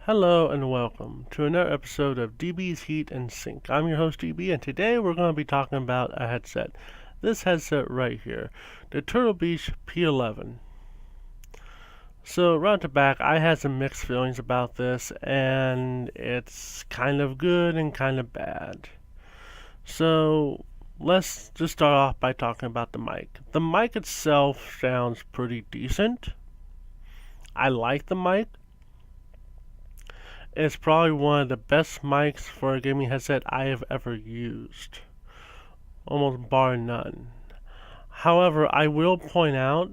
Hello and welcome to another episode of DB's Heat and Sink. I'm your host DB, and today we're going to be talking about a headset. This headset right here, the Turtle Beach P11. So right off the back, I had some mixed feelings about this, and it's kind of good and kind of bad. So let's just start off by talking about the mic. The mic itself sounds pretty decent. I like the mic. It's probably one of the best mics for a gaming headset I have ever used, almost bar none. However, I will point out,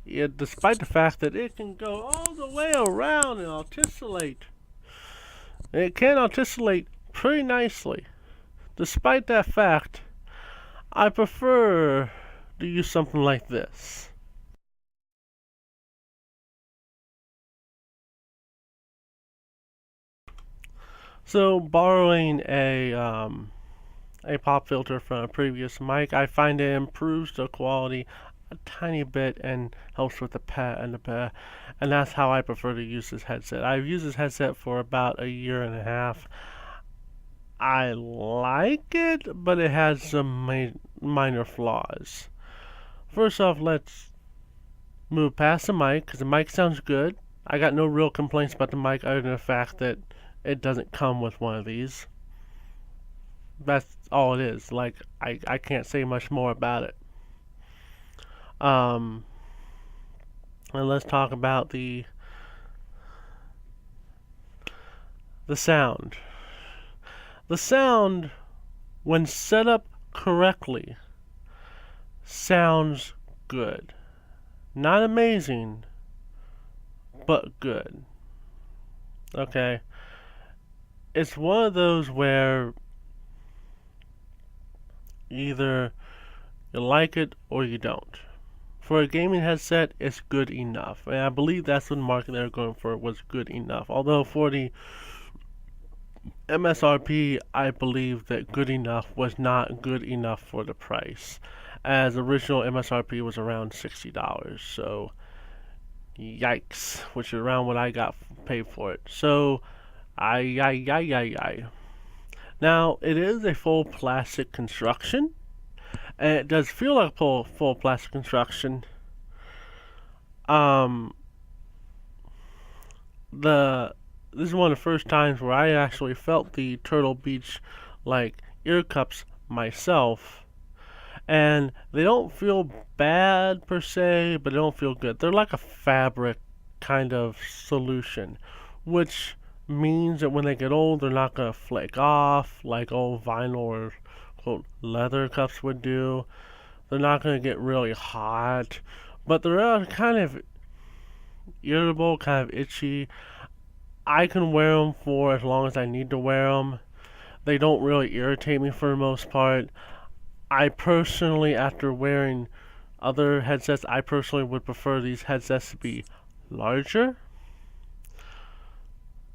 despite the fact that it can go all the way around and oscillate, it can oscillate pretty nicely. Despite that fact, I prefer to use something like this. So, borrowing a pop filter from a previous mic, I find it improves the quality a tiny bit and helps with the pat and the pat, and that's how I prefer to use this headset. I've used this headset for about a year and a half. I like it, but it has some minor flaws. First off, let's move past the mic, because the mic sounds good. I got no real complaints about the mic other than the fact that it doesn't come with one of these. That's all it is. Like, I can't say much more about it. And let's talk about the sound. The sound, when set up correctly, sounds good. Not amazing, but good. Okay. It's one of those where either you like it or you don't. For a gaming headset, it's good enough. And I believe that's what the market they were going for, was good enough. Although for the MSRP, I believe that good enough was not good enough for the price, as original MSRP was around $60. So, yikes, which is around what I got paid for it. So, I. Now, it is a full plastic construction, and it does feel like full plastic construction. This is one of the first times where I actually felt the Turtle Beach like ear cups myself, and they don't feel bad per se, but they don't feel good. They're like a fabric kind of solution, which means that when they get old, they're not gonna flake off like old vinyl or quote leather cups would do. They're not gonna get really hot, but they're kind of irritable, kind of itchy. I can wear them for as long as I need to wear them. They don't really irritate me for the most part. I personally, after wearing other headsets, I personally would prefer these headsets to be larger.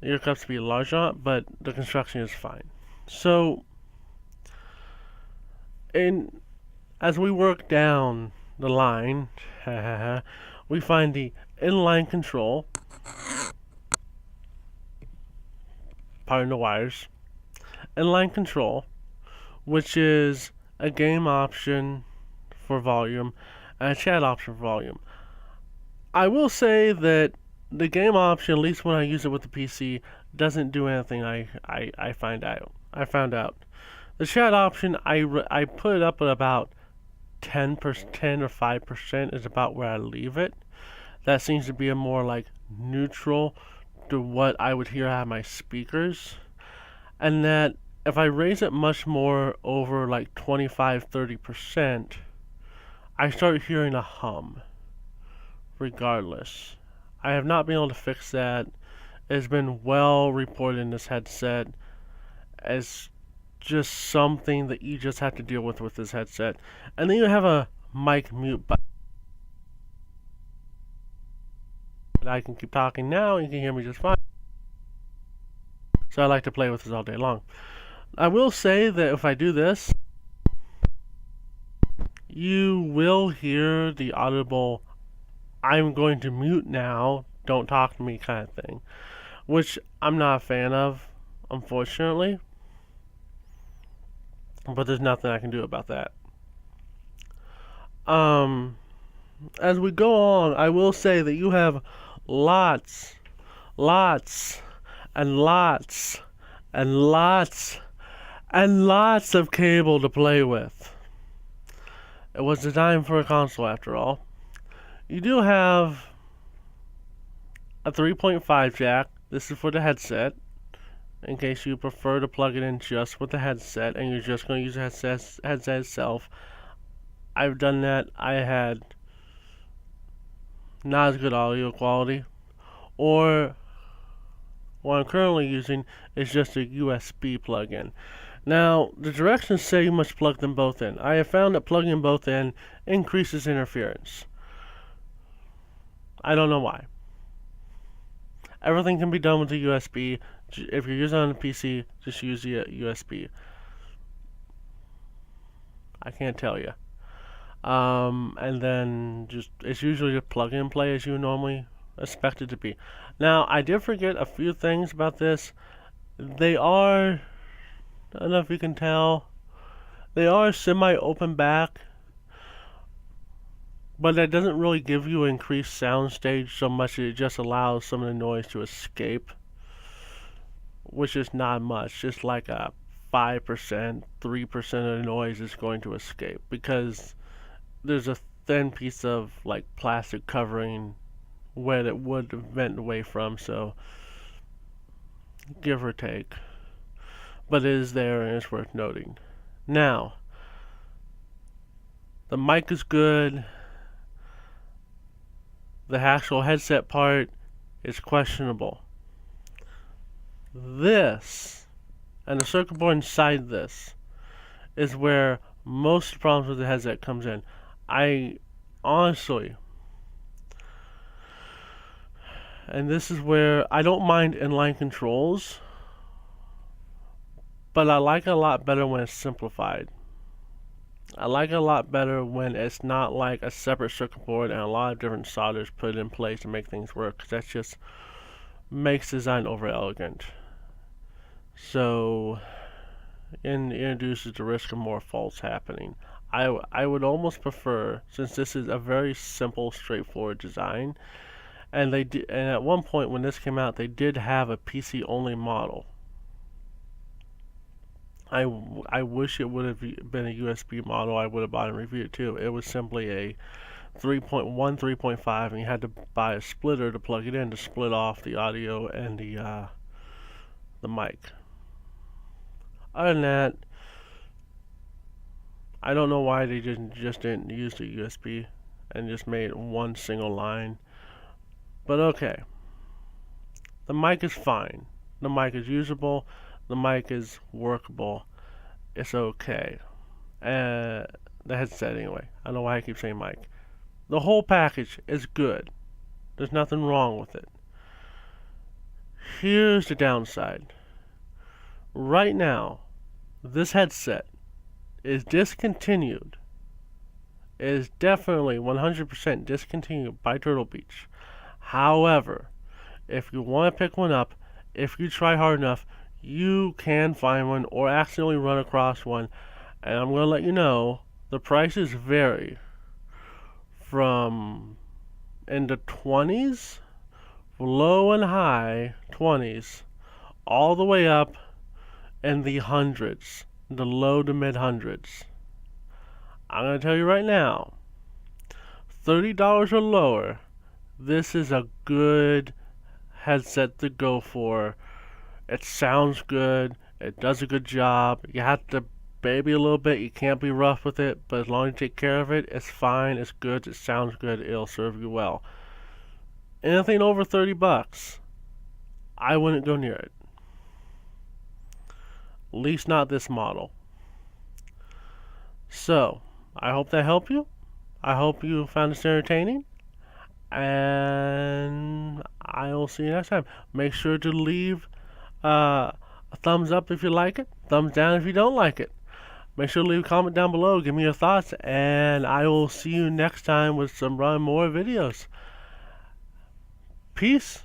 The ear cups to be larger, but the construction is fine. So, as we work down the line, we find the inline control. Pardon the wires. Inline control, which is a game option for volume and a chat option for volume. I will say that the game option, at least when I use it with the PC, doesn't do anything I find out. I found out. The chat option, I put it up at about 10 or 5% is about where I leave it. That seems to be a more like neutral to what I would hear out of my speakers. And that if I raise it much more over like 25-30%, I start hearing a hum regardless. I have not been able to fix that. It's been well reported in this headset as just something that you just have to deal with this headset. And then you have a mic mute button. I can keep talking now and you can hear me just fine. So I like to play with this all day long. I will say that if I do this, you will hear the audible "I'm going to mute now, don't talk to me" kind of thing. which I'm not a fan of, unfortunately. But there's nothing I can do about that. Um, as we go on, I will say that you have lots, lots, and lots, and lots, and lots of cable to play with. It was designed for a console, after all. You do have a 3.5 jack. This is for the headset, in case you prefer to plug it in just with the headset and you're just going to use the headset itself. I've done that. I had not as good audio quality. Or what I'm currently using is just a USB plug-in. Now, the directions say you must plug them both in. I have found that plugging them both in increases interference. I don't know why. Everything can be done with the USB. If you're using it on a PC, just use the USB. I can't tell you. And then it's usually a plug and play as you normally expect it to be. Now, I did forget a few things about this. They are, I don't know if you can tell, they are semi-open back, but that doesn't really give you increased soundstage so much. It just allows some of the noise to escape, which is not much. Just like a 5%, 3% of the noise is going to escape because there's a thin piece of like plastic covering where it would vent away from, so give or take. But it is there and it's worth noting. Now, the mic is good. The actual headset part is questionable. This, and the circuit board inside this, is where most of the problems with the headset comes in. I honestly, and this is where I don't mind inline controls, but I like it a lot better when it's simplified. I like it a lot better when it's not like a separate circuit board and a lot of different solders put in place to make things work, because that just makes design over elegant. So it introduces the risk of more faults happening. I would almost prefer, since this is a very simple, straightforward design, and and at one point when this came out, they did have a PC only model. I wish it would have been a USB model. I would have bought and reviewed it too. It was simply a 3.1, 3.5, and you had to buy a splitter to plug it in to split off the audio and the mic. Other than that, I don't know why they just didn't use the USB and just made one single line. But okay. The mic is fine. The mic is usable. The mic is workable. It's okay. The headset anyway. I don't know why I keep saying mic. The whole package is good. There's nothing wrong with it. Here's the downside. Right now, this headset is discontinued. It is definitely 100% discontinued by Turtle Beach. However, if you want to pick one up, if you try hard enough, you can find one or accidentally run across one. And I'm going to let you know, the prices vary from in the 20s, low and high 20s, all the way up in the hundreds, the low to mid hundreds. I'm going to tell you right now, $30 or lower, this is a good headset to go for. It sounds good. It does a good job. You have to baby a little bit. You can't be rough with it, but as long as you take care of it, it's fine. It's good. It sounds good. It'll serve you well. Anything over $30, I wouldn't go near it. At least not this model. So, I hope that helped you. I hope you found this entertaining. And I will see you next time. Make sure to leave a thumbs up if you like it. Thumbs down if you don't like it. Make sure to leave a comment down below. Give me your thoughts. And I will see you next time with some more videos. Peace.